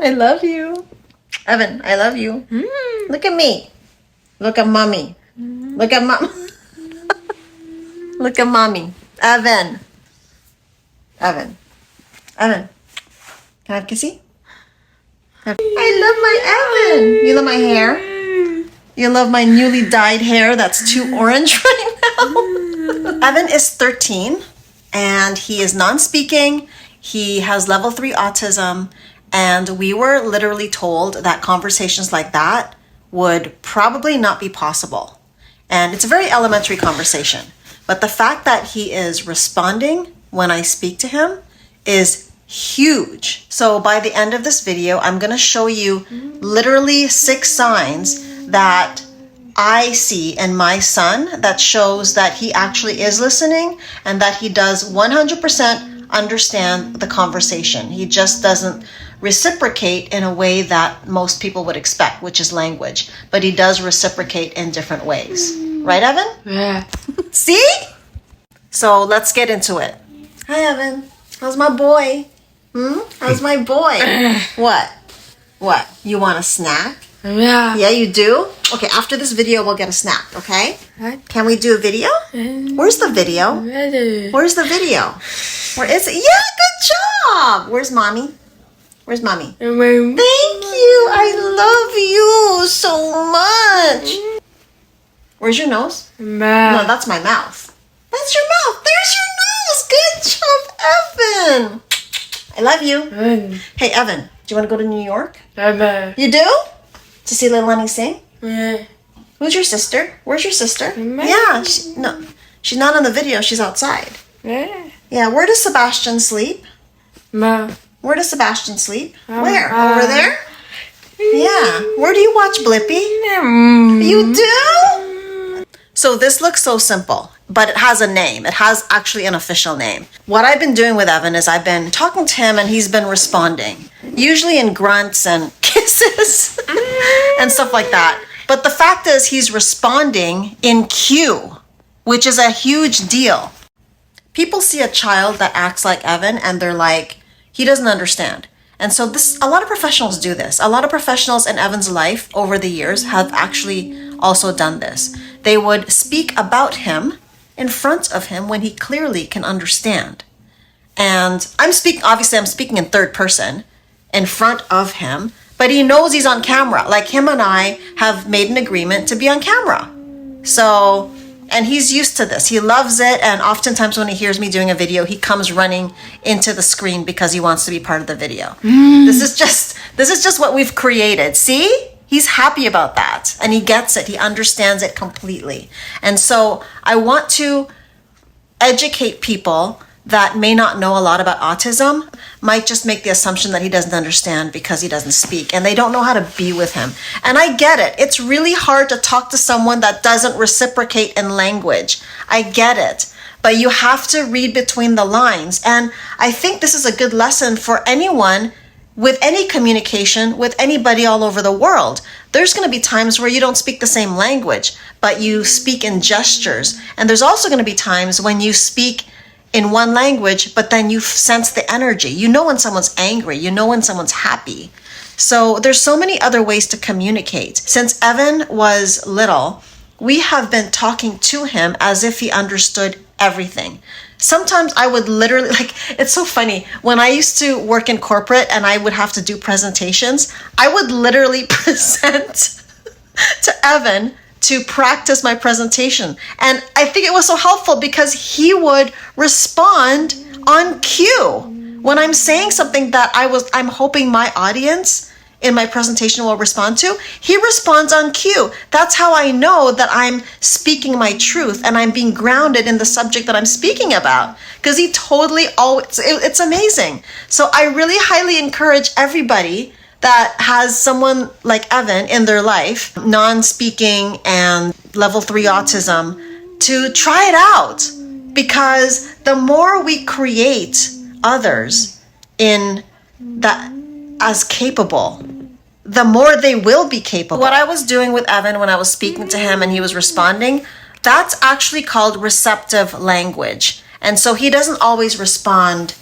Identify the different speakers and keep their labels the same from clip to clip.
Speaker 1: I love you. Evan, I love you. Look at me. Look at mommy. Look at mom. Look at mommy. Evan. Evan. Evan. Can I have a kissy? I love my Evan. You love my hair? You love my newly dyed hair that's too orange right now? Evan is 13 and he is non-speaking. He has level 3 autism, and we were literally told that conversations like that would probably not be possible. And it's a very elementary conversation. But the fact that he is responding when I speak to him is huge. So by the end of this video, I'm going to show you literally 6 signs that I see in my son that shows that he actually is listening and that he does 100% understand the conversation. He just doesn't reciprocate in a way that most people would expect, which is language. But he does reciprocate in different ways. Right, Evan?
Speaker 2: Yeah.
Speaker 1: See? So let's get into it. Hi, Evan. How's my boy? How's my boy? What? What? You want a snack?
Speaker 2: Yeah.
Speaker 1: Yeah, you do? Okay, after this video, we'll get a snack, okay?
Speaker 2: What?
Speaker 1: Can we do a video? Where's the video? Where's the video? Where is it? Yeah, good job! Where's mommy? Where's mommy? Thank you! I love you so much! Where's your nose? No, that's my mouth. That's your mouth! There's your nose! Good job, Evan! I love you. Hey, Evan, do you want to go to New York? You do? To see Little Lenny sing?
Speaker 2: Yeah.
Speaker 1: Who's your sister? Where's your sister? Yeah, no, she's not on the video. She's outside. Yeah, where does Sebastian sleep? Where does Sebastian sleep? Where? Over there? Yeah. Where do you watch Blippi? You do? So this looks so simple, but it has a name. It has actually an official name. What I've been doing with Evan is I've been talking to him and he's been responding, usually in grunts and kisses and stuff like that. But the fact is he's responding in cue, which is a huge deal. People see a child that acts like Evan and they're like, he doesn't understand. And so a lot of professionals do this. A lot of professionals in Evan's life over the years have actually also done this. They would speak about him in front of him when he clearly can understand. And I'm speaking in third person in front of him, but he knows he's on camera. Like him and I have made an agreement to be on camera. So, and he's used to this. He loves it. And oftentimes when he hears me doing a video, he comes running into the screen because he wants to be part of the video. This is just what we've created. See? He's happy about that and he gets it. He understands it completely. And so I want to educate people that may not know a lot about autism, might just make the assumption that he doesn't understand because he doesn't speak and they don't know how to be with him. And I get it. It's really hard to talk to someone that doesn't reciprocate in language. I get it. But you have to read between the lines. And I think this is a good lesson for anyone with any communication with anybody all over the world. There's going to be times where you don't speak the same language, but you speak in gestures. And there's also going to be times when you speak in one language, but then you sense the energy. You know when someone's angry, you know when someone's happy. So there's so many other ways to communicate. Since Evan was little, we have been talking to him as if he understood everything. Sometimes I would literally, it's so funny. When I used to work in corporate and I would have to do presentations, I would literally present to Evan to practice my presentation. And I think it was so helpful because he would respond on cue. When I'm saying something that I'm hoping my audience in my presentation will respond to, he responds on cue. That's how I know that I'm speaking my truth and I'm being grounded in the subject that I'm speaking about. Because he totally it's amazing. So I really highly encourage everybody that has someone like Evan in their life, non-speaking and level 3 autism, to try it out. Because the more we create others in that as capable, the more they will be capable. What I was doing with Evan when I was speaking to him and he was responding, that's actually called receptive language. And so he doesn't always respond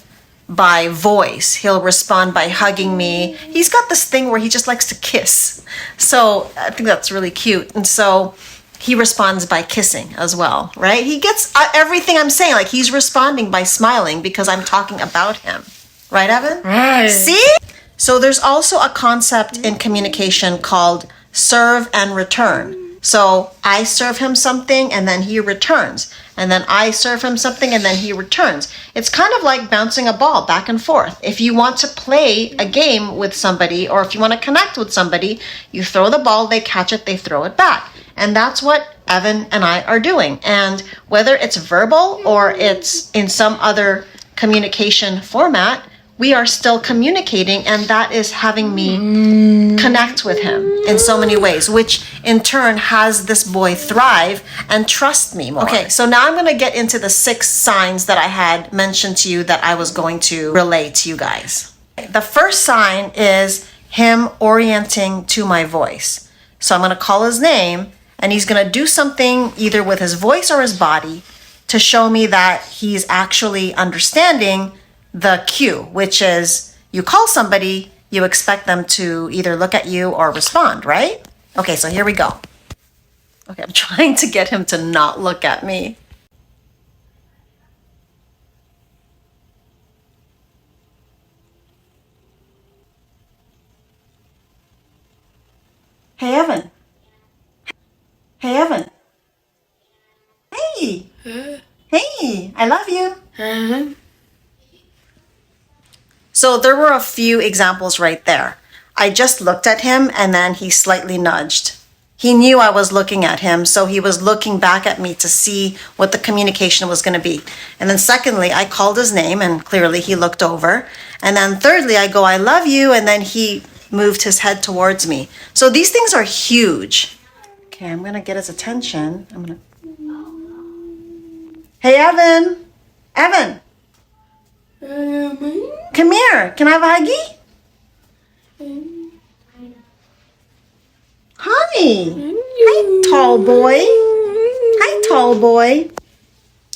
Speaker 1: by voice. He'll respond by hugging me. He's got this thing where he just likes to kiss. So I think that's really cute. And so he responds by kissing as well, right? He gets everything I'm saying. Like, he's responding by smiling because I'm talking about him. Right, Evan?
Speaker 2: Right.
Speaker 1: See? So there's also a concept in communication called serve and return. So I serve him something and then he returns. And then I serve him something and then he returns. It's kind of like bouncing a ball back and forth. If you want to play a game with somebody, or if you want to connect with somebody, you throw the ball, they catch it, they throw it back. And that's what Evan and I are doing. And whether it's verbal or it's in some other communication format, we are still communicating, and that is having me connect with him in so many ways, which in turn has this boy thrive and trust me more. Okay, so now I'm going to get into the 6 signs that I had mentioned to you that I was going to relay to you guys. The first sign is him orienting to my voice. So I'm going to call his name, and he's going to do something either with his voice or his body to show me that he's actually understanding the cue, which is you call somebody, you expect them to either look at you or respond, right? Okay, so here we go. Okay, I'm trying to get him to not look at me. Hey, Evan. Hey, Evan. Hey. Hey, I love you. So there were a few examples right there. I just looked at him and then he slightly nudged. He knew I was looking at him, so he was looking back at me to see what the communication was going to be. And then secondly, I called his name and clearly he looked over. And then thirdly, I go, I love you, and then he moved his head towards me. So these things are huge. Okay, I'm going to get his attention. Hey, Evan. Evan. Come here. Can I have a huggy? Hi. Hi, tall boy. Hi, tall boy.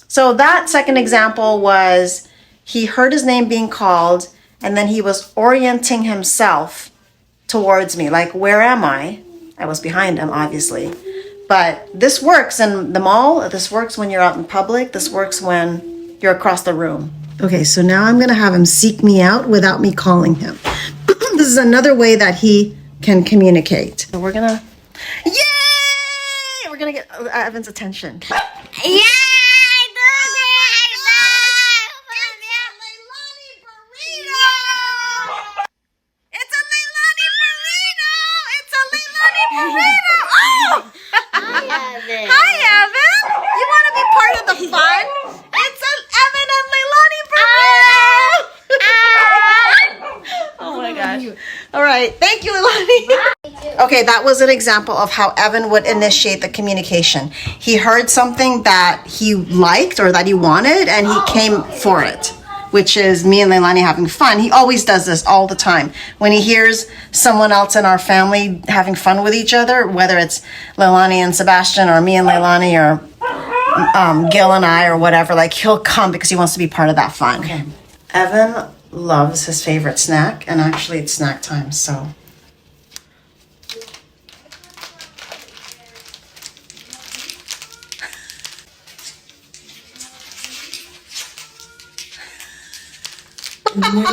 Speaker 1: So that second example was he heard his name being called and then he was orienting himself towards me. Like, where am I? I was behind him, obviously. But this works in the mall. This works when you're out in public. This works when you're across the room. Okay, so now I'm going to have him seek me out without me calling him. This is another way that he can communicate. So we're going to... Yay! We're going to get Evan's attention.
Speaker 3: Yay!
Speaker 1: Hi, Evan. You want to be part of the fun? It's Evan and Leilani burrito. Oh my gosh. All right. Thank you, Leilani. Okay, that was an example of how Evan would initiate the communication. He heard something that he liked or that he wanted, and he came for it, which is me and Leilani having fun. He always does this all the time. When he hears someone else in our family having fun with each other, whether it's Leilani and Sebastian or me and Leilani or Gil and I or whatever, like, he'll come because he wants to be part of that fun. Okay. Evan loves his favorite snack, and actually it's snack time, so... Look at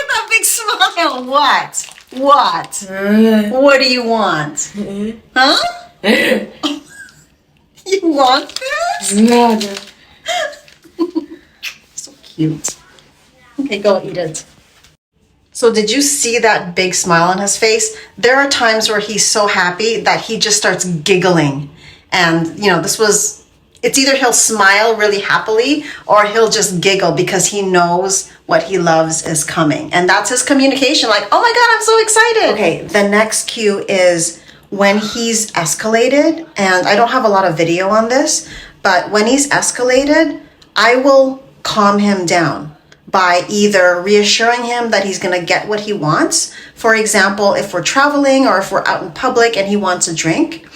Speaker 1: that big smile. What? What do you want? Huh? You want this? So cute. Okay, go eat it. So did you see that big smile on his face? There are times where he's so happy that he just starts giggling. And, you know, it's either he'll smile really happily or he'll just giggle because he knows what he loves is coming. And that's his communication, like, oh my God, I'm so excited. Okay, the next cue is when he's escalated, and I don't have a lot of video on this, but when he's escalated, I will calm him down by either reassuring him that he's gonna get what he wants. For example, if we're traveling or if we're out in public and he wants a drink,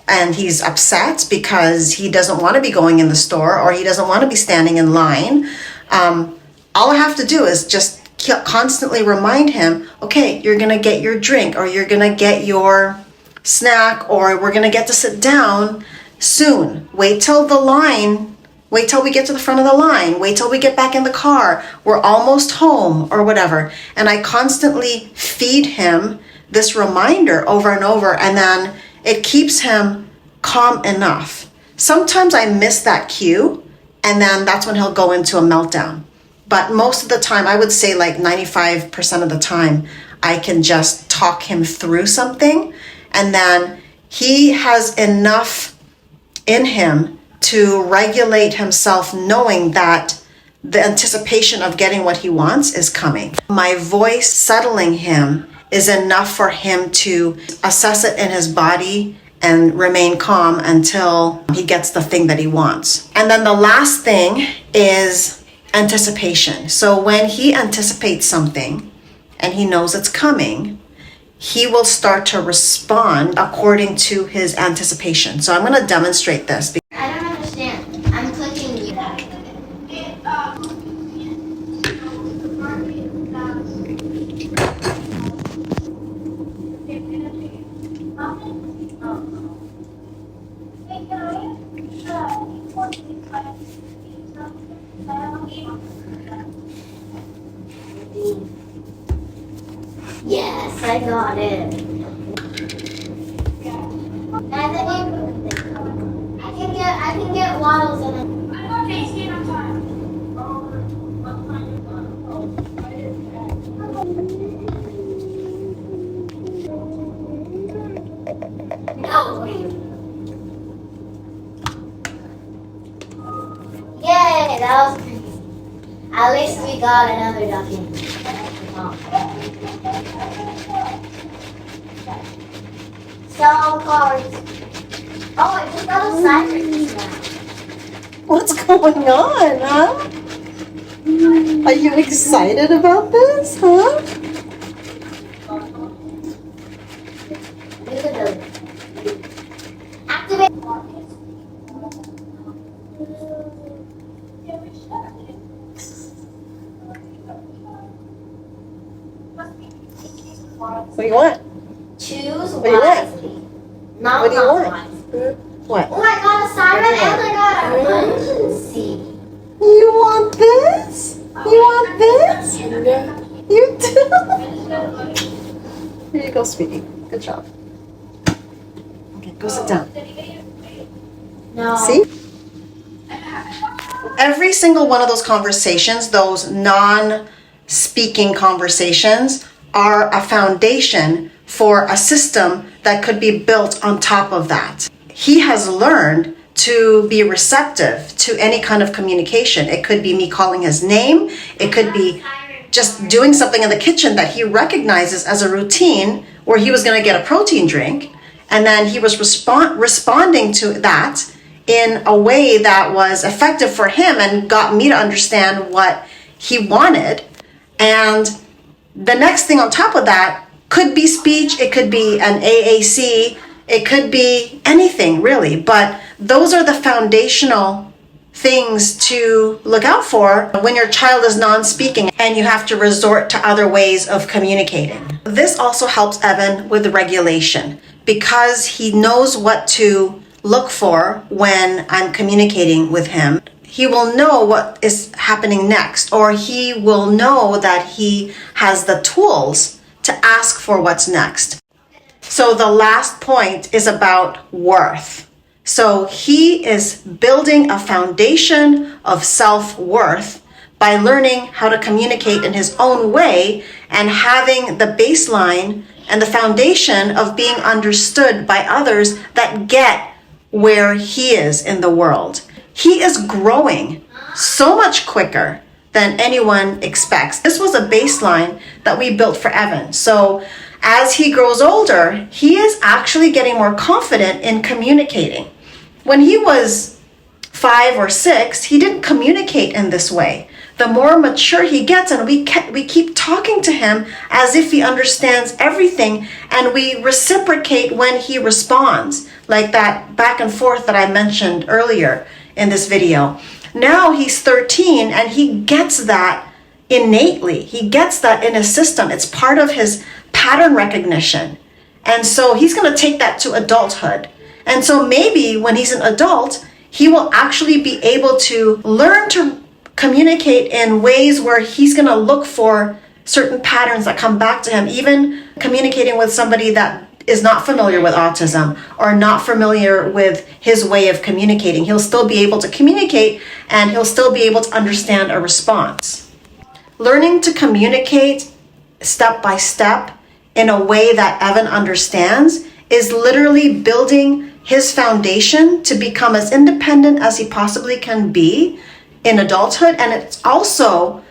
Speaker 1: and he's upset because he doesn't want to be going in the store or he doesn't want to be standing in line, all I have to do is just constantly remind him, okay, you're going to get your drink, or you're going to get your snack, or we're going to get to sit down soon. Wait till we get to the front of the line. Wait till we get back in the car. We're almost home, or whatever. And I constantly feed him this reminder over and over, and then it keeps him calm enough. Sometimes I miss that cue, and then that's when he'll go into a meltdown. But most of the time, I would say like 95% of the time, I can just talk him through something, and then he has enough in him to regulate himself, knowing that the anticipation of getting what he wants is coming. My voice settling him is enough for him to assess it in his body and remain calm until he gets the thing that he wants. And then the last thing is anticipation. So when he anticipates something and he knows it's coming, he will start to respond according to his anticipation. So I'm going to demonstrate this.
Speaker 2: I don't understand. I'm clicking you. Yes, I got it. I can get waddles in it. I'm okay, stay on time. No. Yay, that was crazy. At least we got another document. Sell cards. Oh, I just got a siren now.
Speaker 1: What's going on, huh? Are you excited about this, huh?
Speaker 2: Activate.
Speaker 1: What do you want?
Speaker 2: Choose
Speaker 1: What do you want?
Speaker 2: wisely. Not
Speaker 1: What do you want?
Speaker 2: wisely.
Speaker 1: What?
Speaker 2: Oh, I got a siren and I got an emergency.
Speaker 1: You want this? You want this? You do? Here you go, sweetie. Good job. Okay, go sit down.
Speaker 2: No.
Speaker 1: See? Every single one of those conversations, those non-speaking conversations, are a foundation for a system that could be built on top of that. He has learned to be receptive to any kind of communication. It could be me calling his name. It could be just doing something in the kitchen that he recognizes as a routine, where he was going to get a protein drink, and then he was responding to that in a way that was effective for him and got me to understand what he wanted. And the next thing on top of that could be speech, it could be an AAC, it could be anything really, but those are the foundational things to look out for when your child is non-speaking and you have to resort to other ways of communicating. This also helps Evan with regulation, because he knows what to look for when I'm communicating with him. He will know what is happening next, or he will know that he has the tools to ask for what's next. So the last point is about worth. So he is building a foundation of self-worth by learning how to communicate in his own way and having the baseline and the foundation of being understood by others that get where he is in the world. He is growing so much quicker than anyone expects. This was a baseline that we built for Evan. So as he grows older, he is actually getting more confident in communicating. When he was 5 or 6, he didn't communicate in this way. The more mature he gets, and we keep talking to him as if he understands everything, and we reciprocate when he responds, like that back and forth that I mentioned earlier in this video. Now he's 13 and he gets that innately. He gets that in his system. It's part of his pattern recognition. And so he's going to take that to adulthood. And so maybe when he's an adult, he will actually be able to learn to communicate in ways where he's going to look for certain patterns that come back to him, even communicating with somebody that is not familiar with autism or not familiar with his way of communicating. He'll still be able to communicate and he'll still be able to understand a response. Learning to communicate step by step in a way that Evan understands is literally building his foundation to become as independent as he possibly can be in adulthood. And it's also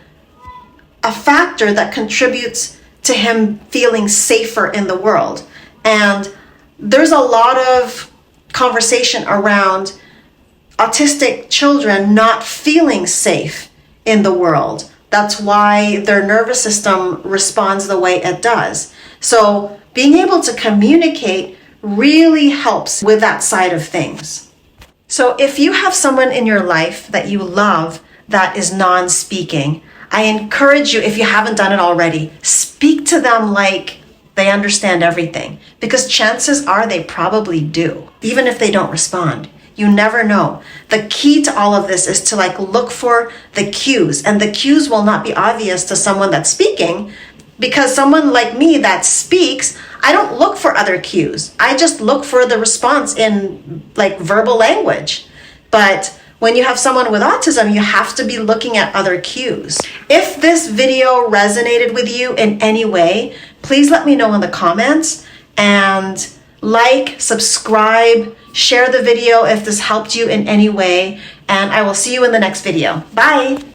Speaker 1: a factor that contributes to him feeling safer in the world. And there's a lot of conversation around autistic children not feeling safe in the world. That's why their nervous system responds the way it does. So being able to communicate really helps with that side of things. So if you have someone in your life that you love that is non-speaking, I encourage you, if you haven't done it already, speak to them like they understand everything, because chances are they probably do, even if they don't respond. You never know. The key to all of this is to look for the cues, and the cues will not be obvious to someone that's speaking, because someone like me that speaks, I don't look for other cues. I just look for the response in verbal language. But when you have someone with autism, you have to be looking at other cues. If this video resonated with you in any way, please let me know in the comments, and subscribe, share the video if this helped you in any way, and I will see you in the next video. Bye!